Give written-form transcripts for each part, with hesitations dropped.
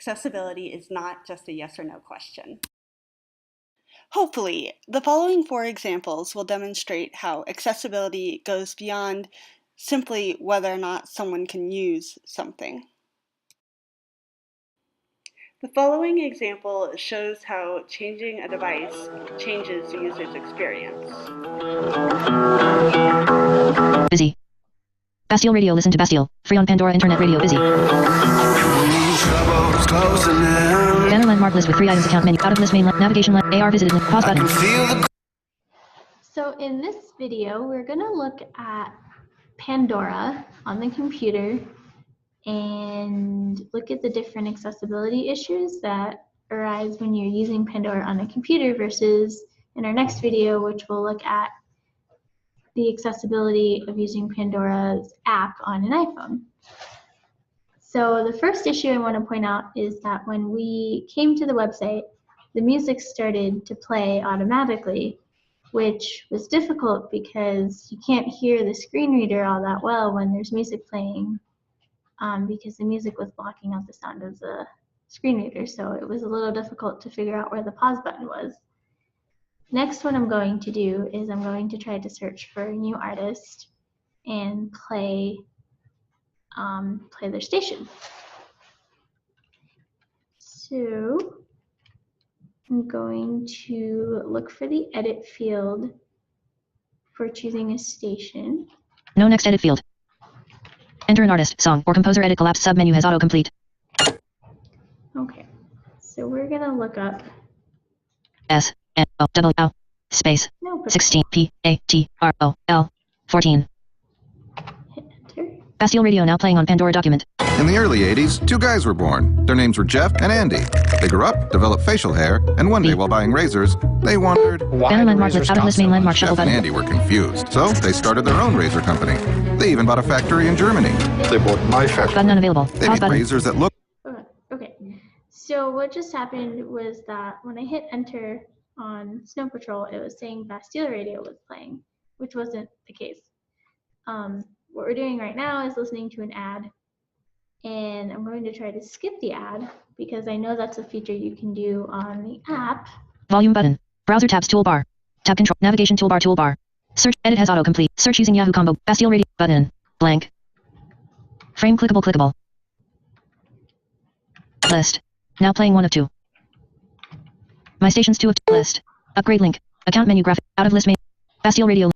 accessibility is not just a yes or no question. Hopefully, the following 4 examples will demonstrate how accessibility goes beyond simply whether or not someone can use something. The following example shows how changing a device changes the user's experience. Busy. Bastille Radio, listen to Bastille. Free on Pandora Internet Radio, busy. Banner landmark list with 3 items, account menu, out of list main navigation AR visited link, pause button. So in this video, we're going to look at Pandora on the computer and look at the different accessibility issues that arise when you're using Pandora on a computer versus in our next video, which we'll look at the accessibility of using Pandora's app on an iPhone. So the first issue I want to point out is that when we came to the website, the music started to play automatically, which was difficult because you can't hear the screen reader all that well when there's music playing because the music was blocking out the sound of the screen reader. So it was a little difficult to figure out where the pause button was. Next, what I'm going to do is I'm going to try to search for a new artist and play their station. So I'm going to look for the edit field for choosing a station. No next edit field. Enter an artist, song, or composer. Edit collapse submenu has autocomplete. Okay, so we're gonna look up SNOWL space 16 PATROL 14. Hit enter. Bastille Radio now playing on Pandora document. In the early 80s, 2 guys were born. Their names were Jeff and Andy. They grew up, developed facial hair, and one day while buying razors, they wondered Banner landmark list out of list main landmark shuffle Jeff and button. Andy were confused, so they started their own razor company. They even bought a factory in Germany. They bought my factory. Button unavailable. They Pause made button. razors that looked Okay, so what just happened was that when I hit enter on Snow Patrol, it was saying Bastille Radio was playing, which wasn't the case. What we're doing right now is listening to an ad, and I'm going to try to skip the ad because I know that's a feature you can do on the app. Volume button. Browser tabs toolbar. Tab control. Navigation toolbar. Search. Edit has autocomplete. Search using Yahoo combo. Bastille Radio. Button. Blank. Frame clickable. List. Now playing 1 of 2. My stations 2 of 2. List. Upgrade link. Account menu graphic. Out of list main. Bastille Radio.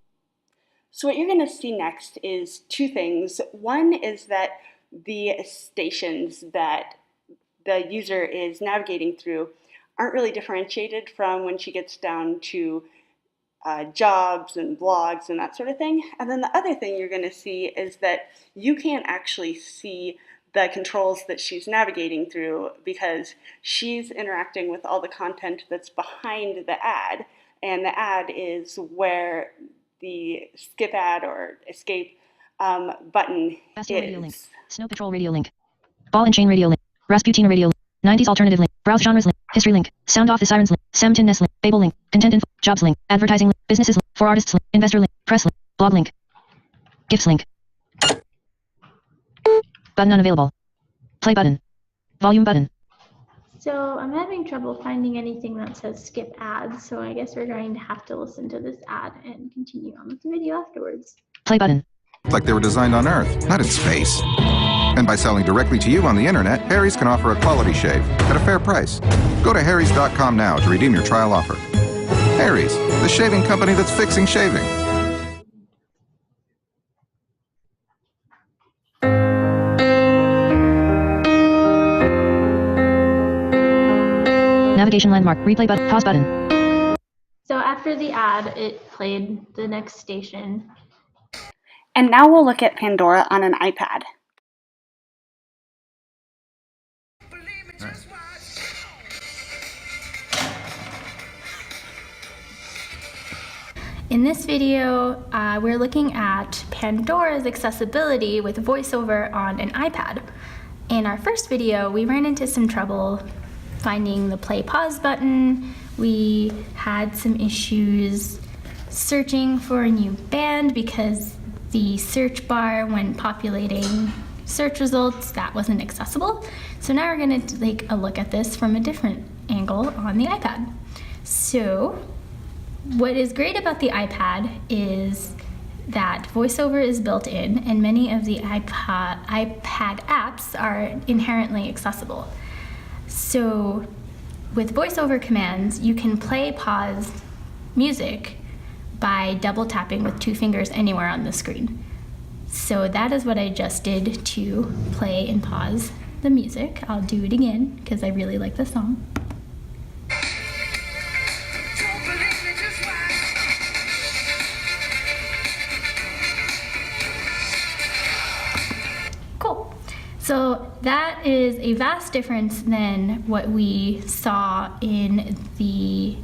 So what you're going to see next is 2 things. One is that the stations that the user is navigating through aren't really differentiated from when she gets down to jobs and blogs and that sort of thing. And then the other thing you're going to see is that you can't actually see the controls that she's navigating through because she's interacting with all the content that's behind the ad, and the ad is where the skip ad or escape button Bastille Radio link. is. Snow Patrol Radio link. Ball and Chain Radio link. Rasputin Radio link. 90s alternative link. Browse genres link. History link. Sound off the sirens link. Samton Nest link. Babel link. Content info. Jobs link. Advertising link. Businesses link. For artists link. Investor link. Press link. Blog link. Gifts link. Button unavailable. Play button. Volume button. So I'm having trouble finding anything that says skip ads, so I guess we're going to have to listen to this ad and continue on with the video afterwards. Play button. like they were designed on Earth, not in space. And by selling directly to you on the internet, Harry's can offer a quality shave at a fair price. Go to harrys.com now to redeem your trial offer. Harry's, the shaving company that's fixing shaving. Navigation landmark, replay button, pause button. So after the ad, it played the next station. And now we'll look at Pandora on an iPad. In this video, we're looking at Pandora's accessibility with voiceover on an iPad. In our first video, we ran into some trouble finding the play pause button. We had some issues searching for a new band because the search bar when populating search results, that wasn't accessible. So now we're going to take a look at this from a different angle on the iPad. So what is great about the iPad is that VoiceOver is built in, and many of the iPad apps are inherently accessible. So with VoiceOver commands, you can play, pause music by double tapping with 2 fingers anywhere on the screen. So that is what I just did to play and pause the music. I'll do it again because I really like the song. Cool. So that is a vast difference than what we saw in the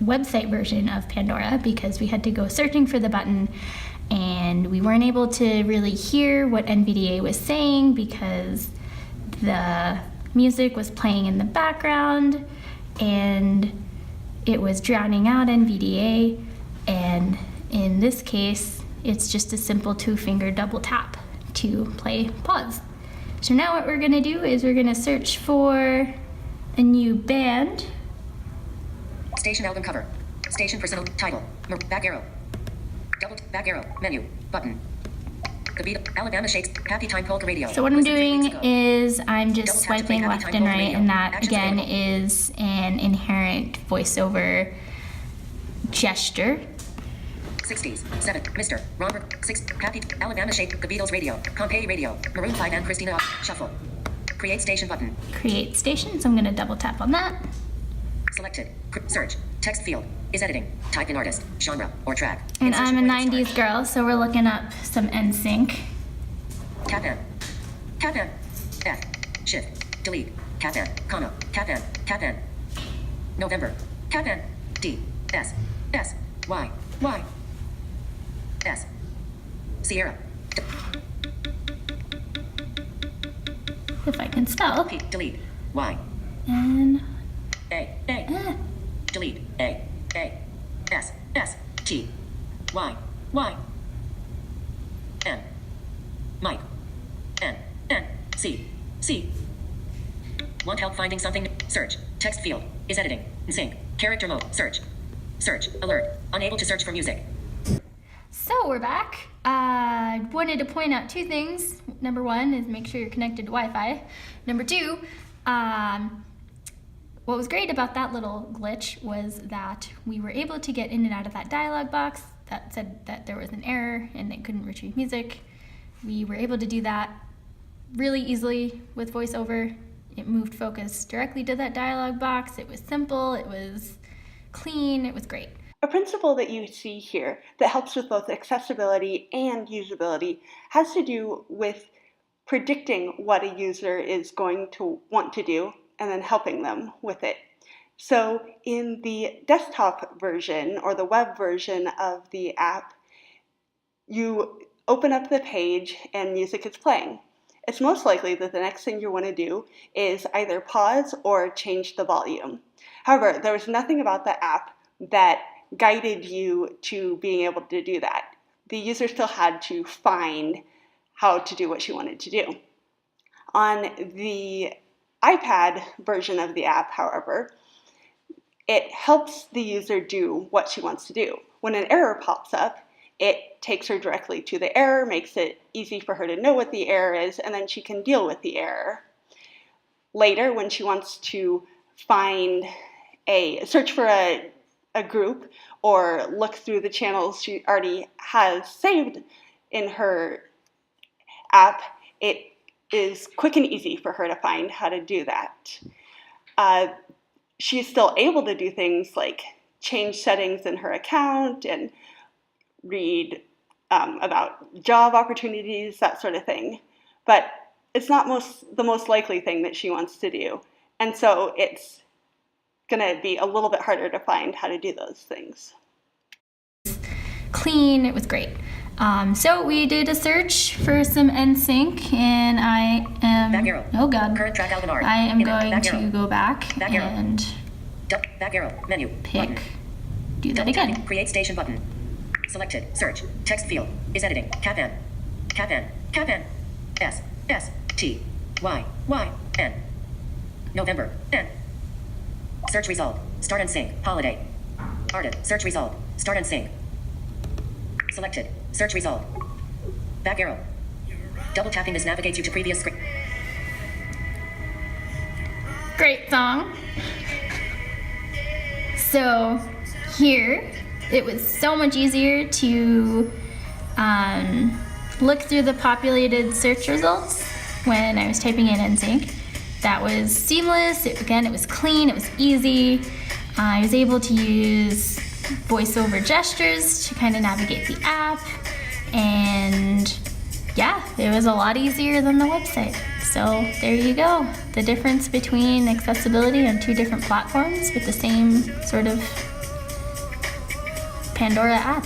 website version of Pandora, because we had to go searching for the button and we weren't able to really hear what NVDA was saying because the music was playing in the background and it was drowning out NVDA. And in this case, it's just a simple 2-finger double tap to play pause. So now what we're gonna do is we're gonna search for a new band. Station album cover. Station personal title. Back arrow. Double back arrow. Menu. Button. The beat. Alabama Shakes. Happy Time Polka Radio. So what I'm doing is I'm just swiping left and right, and that again is an inherent VoiceOver gesture. 60s. 7. Mr. Robert. 6. Happy. Alabama Shake. The Beatles Radio. Pompeii Radio. Maroon 5 and Christina. Shuffle. Create station button. Create station. So I'm gonna double tap on that. Selected. Search. Text field. Is editing. Type in artist, genre, or track. And I'm a Insertion point 90s girl, so we're looking up some NSYNC. Cap N. Cap N. F. Shift. Delete. Cap N. Comma. Cap N. Cap N. November. Cap N. D. S. S. Y. Y. S. Sierra. If I can spell. P. Delete. Y. And A. A. Delete. A. A. S. S. T. Y. Y. N. Mike. N. N. C. C. Want help finding something? Search. Text field. Is editing. Sync. Character mode. Search. Search. Alert. Unable to search for music. so we're back. I wanted to point out 2 things. Number 1 is make sure you're connected to Wi-Fi. Number 2, what was great about that little glitch was that we were able to get in and out of that dialog box that said that there was an error and they couldn't retrieve music. We were able to do that really easily with VoiceOver. It moved focus directly to that dialog box. It was simple, it was clean, it was great. A principle that you see here that helps with both accessibility and usability has to do with predicting what a user is going to want to do and then helping them with it. So in the desktop version or the web version of the app, you open up the page and music is playing. It's most likely that the next thing you want to do is either pause or change the volume. However, there was nothing about the app that guided you to being able to do that. The user still had to find how to do what she wanted to do. On the iPad version of the app, however, it helps the user do what she wants to do. When an error pops up, it takes her directly to the error, makes it easy for her to know what the error is, and then she can deal with the error. Later, when she wants to search for a group or look through the channels she already has saved in her app, it is quick and easy for her to find how to do that. She's still able to do things like change settings in her account and read about job opportunities, that sort of thing. But it's not the most likely thing that she wants to do. And so it's going to be a little bit harder to find how to do those things. Clean, it was great. So we did a search for some NSYNC, and I am, Back arrow. oh god, Current track album art. I am Image. going Back to arrow. go back Back arrow. and Back arrow. Menu. pick, Button. do that Double tapping. again. Create station button. Selected. Search. Text field. Is editing. Cap N. Cap N. Cap N. S. S. T. Y, N. November, N. Search result. Start and sync. Holiday. Artist. Search result. Start and sync. Selected. Search result. Back arrow. Double tapping this navigates you to previous screen. Great song. So here, it was so much easier to look through the populated search results when I was typing in NSYNC. That was seamless. Again, it was clean. It was easy. I was able to use voiceover gestures to kind of navigate the app, and yeah, it was a lot easier than the website. So there you go. The difference between accessibility on two different platforms with the same sort of Pandora app.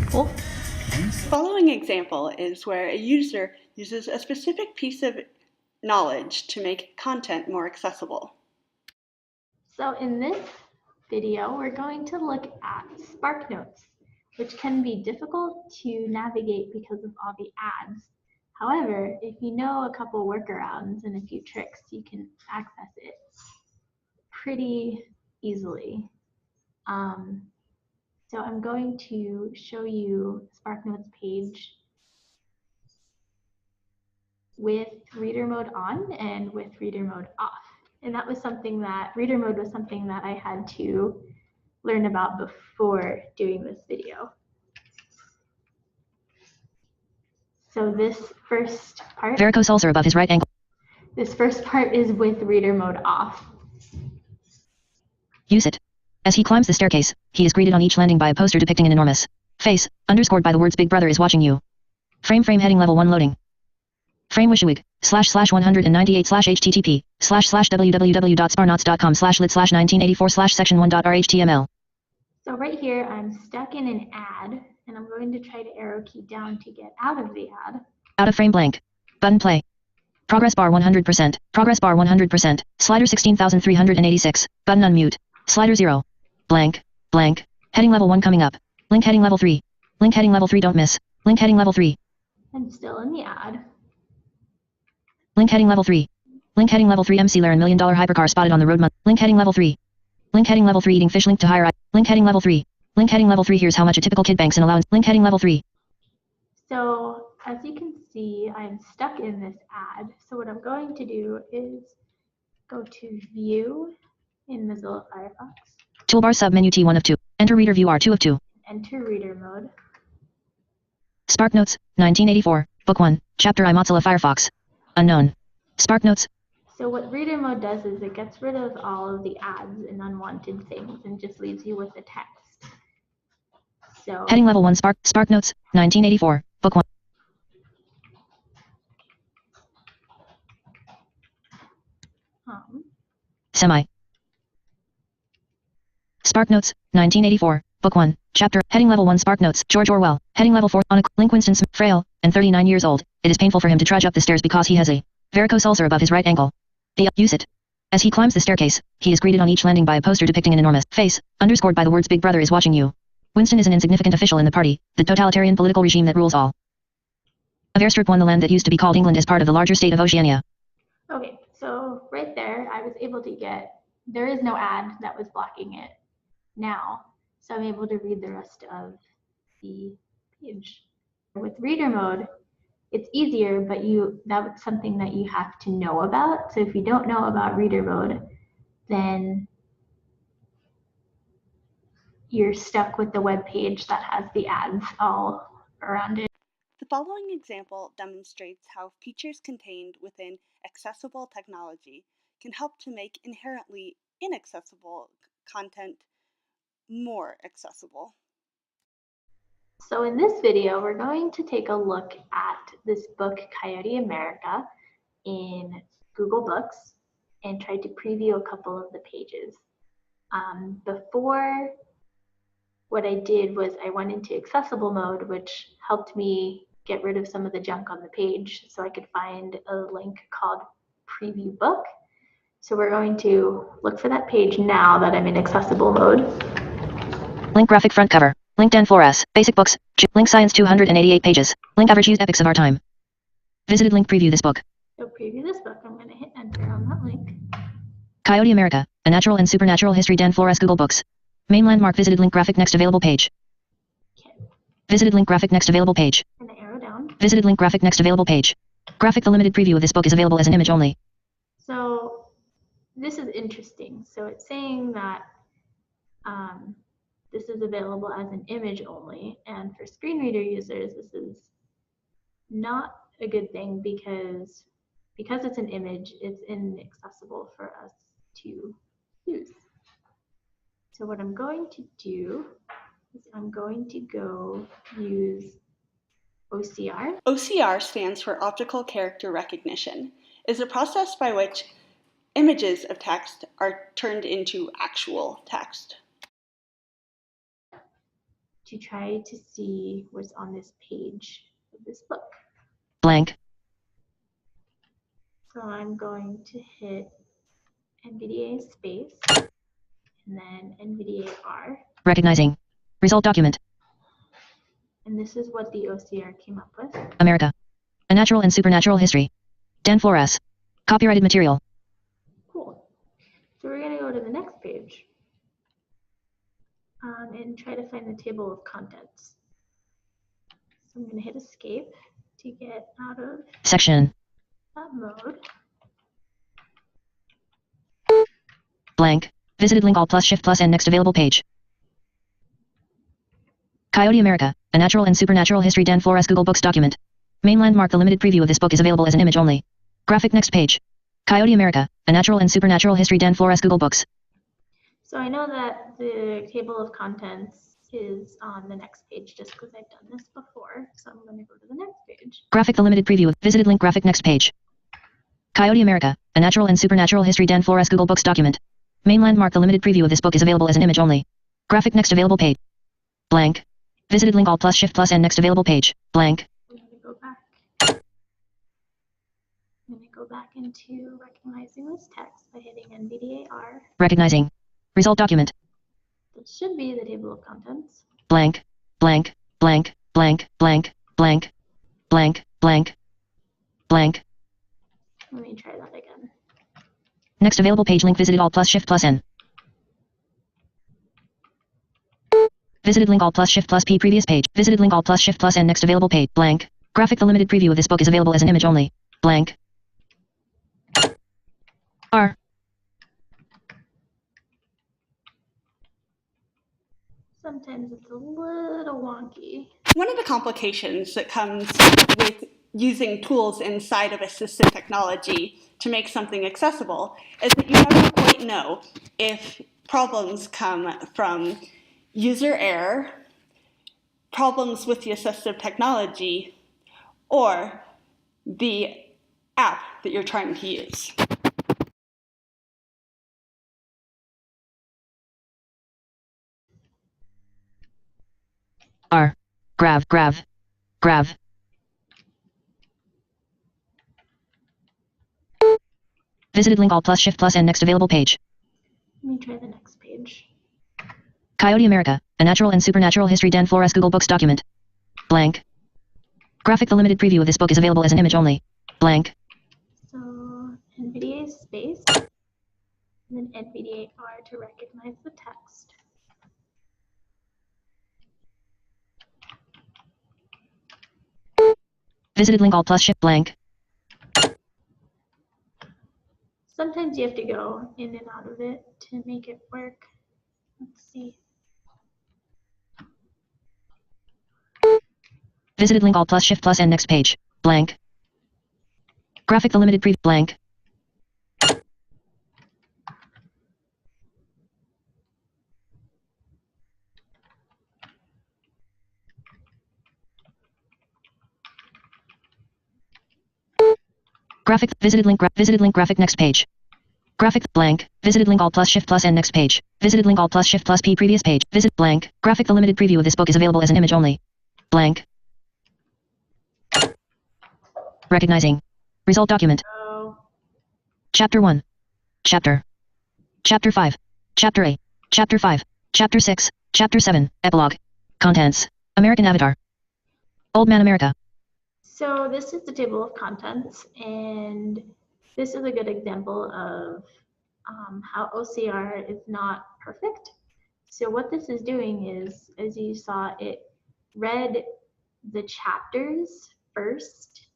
Cool. The following example is where a user uses a specific piece of knowledge to make content more accessible. So in this video, we're going to look at SparkNotes, which can be difficult to navigate because of all the ads. However, if you know a couple workarounds and a few tricks, you can access it pretty easily. So I'm going to show you SparkNotes page with reader mode on and with reader mode off. And that was something that, reader mode was something that I had to learn about before doing this video. So this first part, Varicose ulcer above his right ankle. this first part is with reader mode off. Use it. As he climbs the staircase, he is greeted on each landing by a poster depicting an enormous face, underscored by the words Big Brother is watching you. Frame heading level 1 loading. Frame wishwig, //198/http/www.sparknotes.com/lit/1984/section1.rhtml. So right here, I'm stuck in an ad, and I'm going to try to arrow key down to get out of the ad. Out of frame blank. Button play. Progress bar 100%. Progress bar 100%. Slider 16,386. Button unmute. Slider 0. Blank. Blank. Heading level 1 coming up. Link heading level 3. Link heading level 3 don't miss. Link heading level 3. I'm still in the ad. Link heading level 3. Link heading level 3 MC Laren $1 million hypercar spotted on the road. Link heading level 3. Link heading level 3 eating fish link to higher. Link heading level 3. Link heading level 3 here's how much a typical kid banks in allowance. Link heading level 3. So as you can see, I'm stuck in this ad. So what I'm going to do is go to View in Mozilla Firefox. Toolbar submenu T1 of 2. Enter reader view R2 of 2. Enter reader mode. SparkNotes, 1984, Book 1, Chapter I Mozilla Firefox. Unknown. SparkNotes. So what reader mode does is it gets rid of all of the ads and unwanted things and just leaves you with the text. So Heading level 1 SparkNotes, 1984, Book 1. Semi. SparkNotes, 1984, Book 1, Chapter, Heading Level 1 SparkNotes, George Orwell, Heading Level 4, on a Link Winston Smith, frail, and 39 years old. It is painful for him to trudge up the stairs because he has a varicose ulcer above his right ankle. Use it. As he climbs the staircase, he is greeted on each landing by a poster depicting an enormous face, underscored by the words Big Brother is watching you. Winston is an insignificant official in the party, the totalitarian political regime that rules all. A airstrip won the land that used to be called England as part of the larger state of Oceania. okay, so right there, I was able to get, there is no ad that was blocking it now. So I'm able to read the rest of the page. With reader mode, it's easier, but that's something that you have to know about. So if you don't know about reader mode, then you're stuck with the web page that has the ads all around it. The following example demonstrates how features contained within accessible technology can help to make inherently inaccessible content more accessible. So in this video, we're going to take a look at this book, Coyote America, in Google Books and try to preview a couple of the pages. Before, what I did was I went into accessible mode, which helped me get rid of some of the junk on the page so I could find a link called Preview Book. So we're going to look for that page now that I'm in accessible mode. Link graphic front cover. Link Dan Flores. Basic books. Link science 288 pages. Link average used epics of our time. Visited link preview this book. to preview this book, I'm going to hit enter on that link. Coyote America, A Natural and Supernatural History, Dan Flores, Google Books. Main landmark, visited link, graphic, next available page. Okay, Visited link, graphic, next available page. and the arrow down. Visited link, graphic, next available page. Graphic, the limited preview of this book is available as an image only. So this is interesting. So it's saying that this is available as an image only, and for screen reader users, this is not a good thing because it's an image, it's inaccessible for us to use. So what I'm going to do is I'm going to go use OCR. OCR stands for Optical Character Recognition. It is a process by which images of text are turned into actual text. To try to see what's on this page of this book. Blank. So I'm going to hit NVDA space and then NVDA R. Recognizing. Result document. And this is what the OCR came up with. America. A Natural and Supernatural History. Dan Flores. Copyrighted material. Cool. So we're going to go to the next page and try to find the table of contents. So I'm going to hit escape to get out of Section. that mode. Blank. Visited link, all plus shift plus and next available page. Coyote America, A Natural and Supernatural History, Dan Flores, Google Books document. Main landmark, the limited preview of this book is available as an image only. Graphic, next page. Coyote America, A Natural and Supernatural History, Dan Flores, Google Books. So I know that the table of contents is on the next page just because I've done this before. So I'm going to go to the next page. Graphic, the limited preview of visited link, graphic, next page. Coyote America, A Natural and Supernatural History, Dan Flores, Google Books document. Main landmark, the limited preview of this book is available as an image only. Graphic, next available page. Blank. Visited link, all plus shift plus and next available page. Blank. I'm going to go back. I'm going to go back into recognizing this text by hitting NVDA R. Recognizing. Result document. This should be the table of contents. Blank. Blank. Blank. Blank. Blank. Blank. Blank. Blank. Blank. Let me try that again. Next available page link, visited all plus shift plus N. Visited link, all plus shift plus P, previous page. Visited link, all plus shift plus N, next available page. Blank. Graphic, the limited preview of this book is available as an image only. Blank. R. Sometimes it's a little wonky. One of the complications that comes with using tools inside of assistive technology to make something accessible is that you never quite know if problems come from user error, problems with the assistive technology, or the app that you're trying to use. R. Grav. Grav. Grav. Visited link, all plus shift plus and next available page. Let me try the next page. Coyote America, A Natural and Supernatural History, Dan Flores, Google Books document. Blank. Graphic, the limited preview of this book is available as an image only. Blank. So NVDA space, and then NVDA R to recognize the text. Visited link, all plus shift blank. Sometimes you have to go in and out of it to make it work. Let's see. Visited link, all plus shift plus and next page. Blank. Graphic, the limited preview. Blank. Graphic, visited link, graphic, next page. Graphic, blank, visited link, all plus shift plus and next page. Visited link, all plus shift plus P, previous page. Visit, blank, graphic, the limited preview of this book is available as an image only. Blank. Recognizing. Result document. Oh, Chapter 1. Chapter. Chapter 5. Chapter 8. Chapter 5. Chapter 6. Chapter 7. Epilogue. Contents. American Avatar. Old Man America. So this is the table of contents, and this is a good example of how OCR is not perfect. So what this is doing is, as you saw, it read the chapters first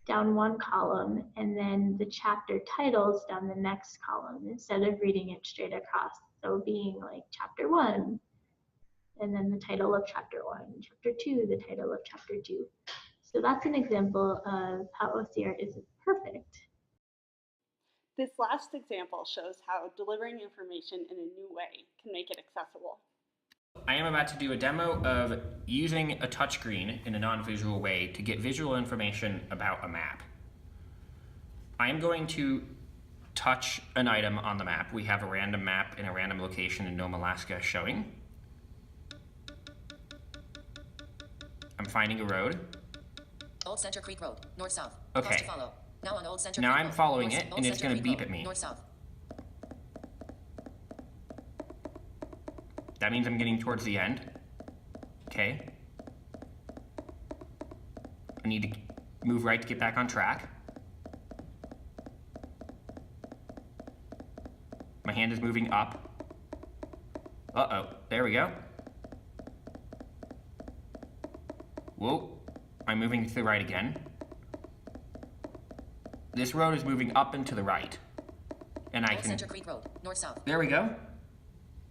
down one column and then the chapter titles down the next column instead of reading it straight across. So being like chapter 1 and then the title of chapter 1, chapter 2, the title of chapter 2. So that's an example of how OCR isn't perfect. This last example shows how delivering information in a new way can make it accessible. I am about to do a demo of using a touchscreen in a non-visual way to get visual information about a map. I am going to touch an item on the map. We have a random map in a random location in Nome, Alaska showing. I'm finding a road. Old Center Creek Road, north-south. Okay. Pause to follow. Now on Old Center Now Creek I'm Road, following north- it, Old and it's Center going to Creek beep Road, at me. North-south. That means I'm getting towards the end. Okay. I need to move right to get back on track. My hand is moving up. Uh-oh, there we go. Whoa, I'm moving to the right again. This road is moving up and to the right. And I Old can... Center Creek Road, north-south. There we go.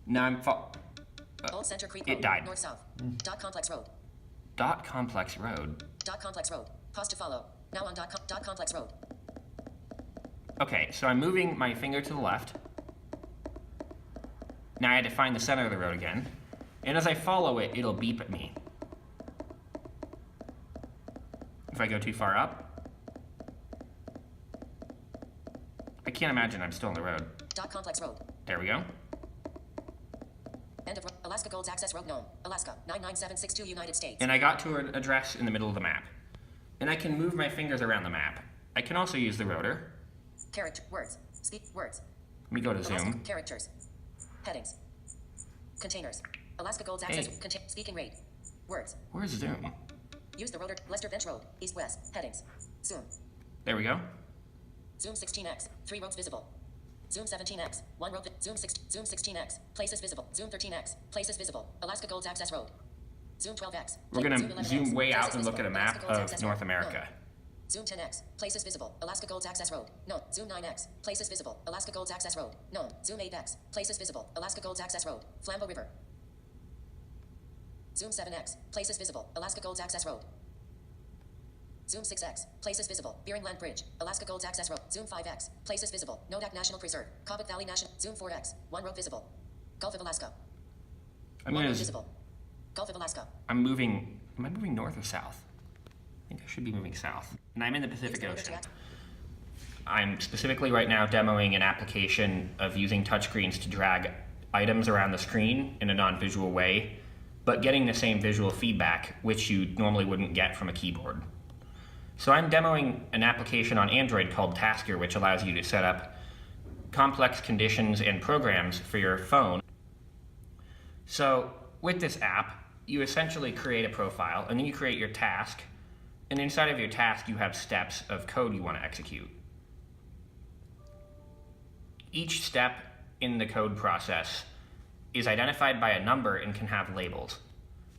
Now I'm... Old Center Creek it Road, died. north-south. Dot Complex Road. Dot Complex Road. Dot Complex Road. Pause to follow. Now on dot Complex Road. Okay, so I'm moving my finger to the left. Now I had to find the center of the road again. And as I follow it, it'll beep at me. If I go too far up. I can't imagine I'm still on the road. Dot Complex Road. There we go. End of Alaska Gold's Access Road, Nome, Alaska, 99762, United States. And I got to an address in the middle of the map. And I can move my fingers around the map. I can also use the rotor. Character, words, speak, words. Let me go to Alaska, zoom. characters, headings, containers, Alaska Gold's Access, Hey. speaking rate, words. Where's zoom? Use the rotor, Lester Bench Road, east-west, headings, zoom. There we go. Zoom 16x, 3 roads visible. Zoom 17x, 1 road, zoom 16x, places visible. Zoom 13x, places visible. Alaska Gold's Access Road. Zoom 12x. We're Zoom gonna 11x, zoom way places out and look at visible. a Alaska map Gold's of Access North Road. America. No. Zoom 10x, places visible. Alaska Gold's Access Road. No. Zoom 9x, places visible. Alaska Gold's Access Road. No. Zoom 8x, places visible. Alaska Gold's Access Road. Flambeau River. Zoom 7x, places visible. Alaska Gold's Access Road. Zoom 6x, places visible. Bering Land Bridge, Alaska Gold's Access Road. Zoom 5x, places visible. Nodak National Preserve, Cobbett Valley National. Zoom 4x, 1 road visible. Gulf of Alaska. I'm 1 gonna. road visible. Gulf of Alaska. I'm moving. Am I moving north or south? I think I should be moving south. And I'm in the Pacific Ocean. I'm specifically right now demoing an application of using touchscreens to drag items around the screen in a non-visual way, but getting the same visual feedback, which you normally wouldn't get from a keyboard. So I'm demoing an application on Android called Tasker, which allows you to set up complex conditions and programs for your phone. So with this app, you essentially create a profile, and then you create your task, and inside of your task you have steps of code you want to execute. Each step in the code process is identified by a number and can have labels.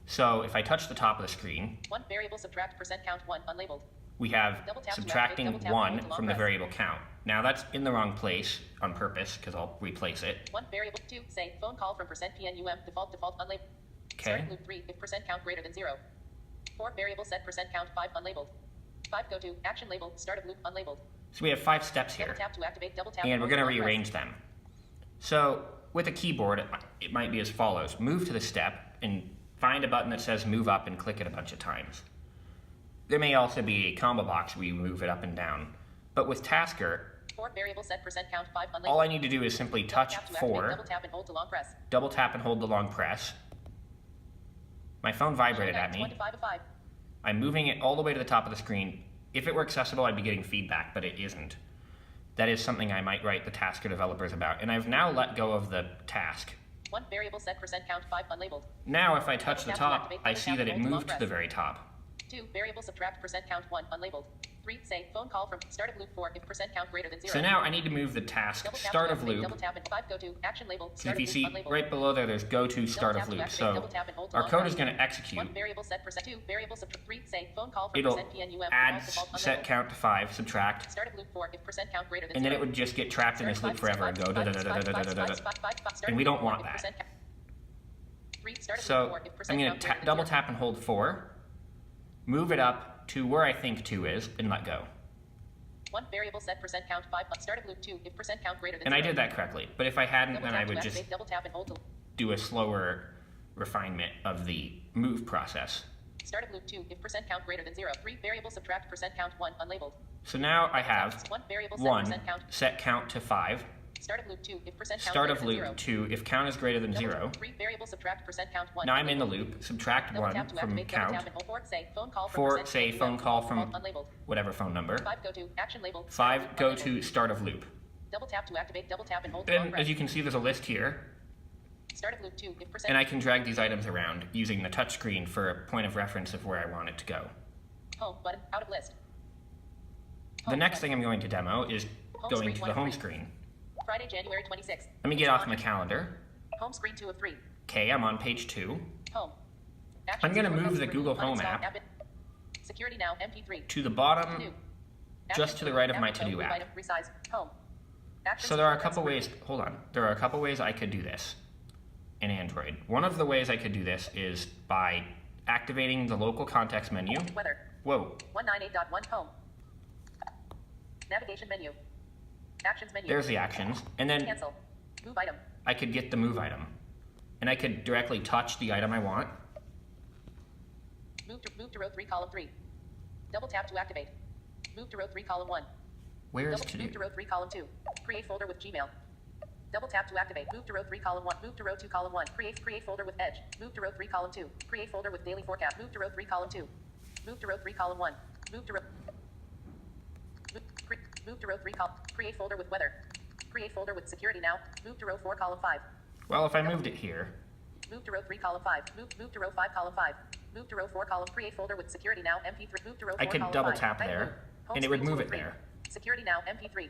So if I touch the top of the screen, 1 variable subtract percent count 1 unlabeled. we have Double tap to subtracting activate, double tap, 1 hold to long from the press. variable count. Now that's in the wrong place on purpose because I'll replace it. 1 variable 2 say phone call from percent %PNUM default unlabeled. Okay. Start loop 3 if percent count greater than 0. 4 variable set percent count 5 unlabeled. 5 go to action label start of loop unlabeled. So we have 5 steps Double here, tap to activate double tap. and we're hold going to to long press. rearrange them. So with a keyboard, it might be as follows. Move to the step and find a button that says move up and click it a bunch of times. There may also be a combo box where you move it up and down. But with Tasker, 4 variable set percent count 5 unlabeled. all I need to do is simply touch Double tap to activate, 4, double tap and hold to long press. double tap and hold the long press. My phone vibrated at me. 1 to 5 of 5. I'm moving it all the way to the top of the screen. If it were accessible, I'd be getting feedback, but it isn't. That is something I might write the Tasker developers about. And I've now let go of the task. 1 variable set percent count 5 unlabeled. Now if I touch the Double tap to top, activate, I double see tap that and it hold to long moved to the press. very top. 2 variable subtract percent count 1 unlabeled. 3 say phone call from start of loop 4 if percent count greater than 0. So now I need to move the task Double tap start to of activate, loop. double tap and 5 go to action label So start if you of see loop unlabeled. right below there, there's go to start Double of tap to loop. activate, So double tap and hold to our long code press. is going to execute. 1 variable set percent 2 variable subtract 3 say phone call from It'll percent PNUM add default set unlabeled. count to 5, subtract, Start of loop 4 if percent count greater than and 0. then it would just get trapped in this loop forever and go da da da da da da da da. And we don't want that. So I'm going to double tap and hold 4, move it up to where I think 2 is, and let go. 1 variable set percent count 5 start of loop 2 if percent count greater than And 0. I did that correctly, but if I hadn't, Double then tap I to would activate, just double tap and hold to do a slower refinement of the move process. start of loop 2 if percent count greater than 0. 3 variable subtract percent count 1 unlabeled. So now I have 1 variable set 1, percent count. set count to 5, Start of loop 2 if percent count start greater of than 0. loop 2 if count is greater than Double 0. 3 variable subtract percent count 1. Now I'm in the unlabeled. loop, subtract Double 1 tap to from activate, double count, tap and hold 4 say phone call from 4 percent say PNUM phone call from default unlabeled. whatever phone number, 5 go to action label. 5 go to start of loop. Double tap to activate, double tap and hold to long And press. as you can see, there's a list here, Start of loop 2 if percent. and I can drag these items around using the touchscreen for a point of reference of where I want it to go. Home button out of list. The Home next button. thing I'm going to demo is Home going screen, to 1 the of home 3. screen. Friday, January 26th. Let me get off my calendar. Home screen 2 of 3. Okay, I'm on page 2. Home. I'm going to Actions, move the remove, Google Home uninstall, app Security now MP3. to the bottom, New. just to the right of my Action, to-do move app. item, resize. Home. Actions, So there are a shortcuts, couple ways, remove. hold on, there are a couple ways I could do this in Android. One of the ways I could do this is by activating the local context menu. Weather. Whoa, 198.1 home. Navigation menu. Actions menu. there's the actions. And then Cancel. Move item. I could get the move item. And I could directly touch the item I want. Move to row 3 column 3. Double tap to activate. Move to row 3 column 1. Where is Double to move to do? row 3 column 2. Create folder with Gmail. Double tap to activate. Move to row 3 column 1. Move to row 2 column 1. Create folder with Edge. Move to row 3 column 2. Create folder with daily forecast. Move to row 3 column 2. Move to row 3 column 1. Move to row Move to row 3 column. Create folder with weather. Create folder with security now. Move to row 4 column 5. Well, if I moved it here, Move to row 3 column 5. Move to row 5 column 5. Move to row 4 column. Create folder with security now. MP3. Move to row 4 I could column double 5. tap Right there, move. Home and it would screen move 2 it of 3. there. Security now. MP3.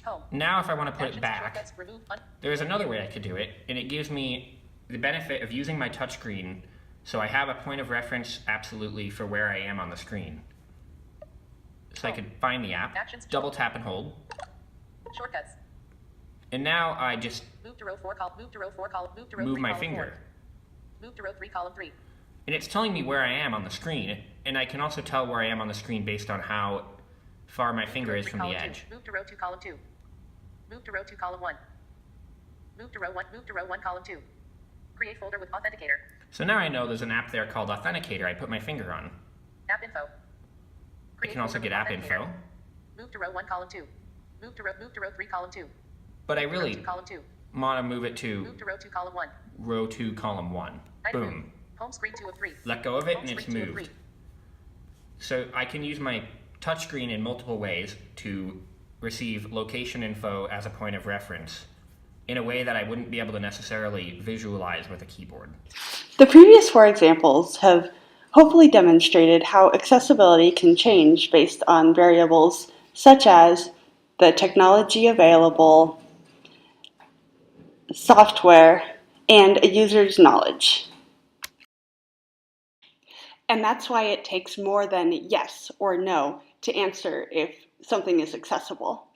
Home. Now if I want to put Actions, it back, shortcuts, remove, there's another way I could do it, and it gives me the benefit of using my touchscreen, so I have a point of reference absolutely for where I am on the screen. So I could find the app, Actions. double tap and hold, Shortcuts. and now I just Move to row 4 column. Move to row 4 column. Move to row move 3 my column 4. finger. Move to row 3 column 3. And it's telling me where I am on the screen, and I can also tell where I am on the screen based on how far my finger is from the edge. Move to row 2 column 2. Move to row 2 column 1. Move to row 1. Move to row 1 column 2. Create folder with Authenticator. So now I know there's an app there called Authenticator I put my finger on. App info. I can also folder get with app Authenticator. info, Move to row 1 column 2. Move to row 3 column 2. but I Move to row really 2 column 2. want to move it to Move to row 2 column 1. row 2, column 1. Item Boom. move. Home screen 2 of 3. Let go of it Home and it's screen 2 of moved. 3. So I can use my touchscreen in multiple ways to receive location info as a point of reference in a way that I wouldn't be able to necessarily visualize with a keyboard. The previous 4 examples have hopefully demonstrated how accessibility can change based on variables such as the technology available, software, and a user's knowledge. And that's why it takes more than yes or no to answer if something is accessible.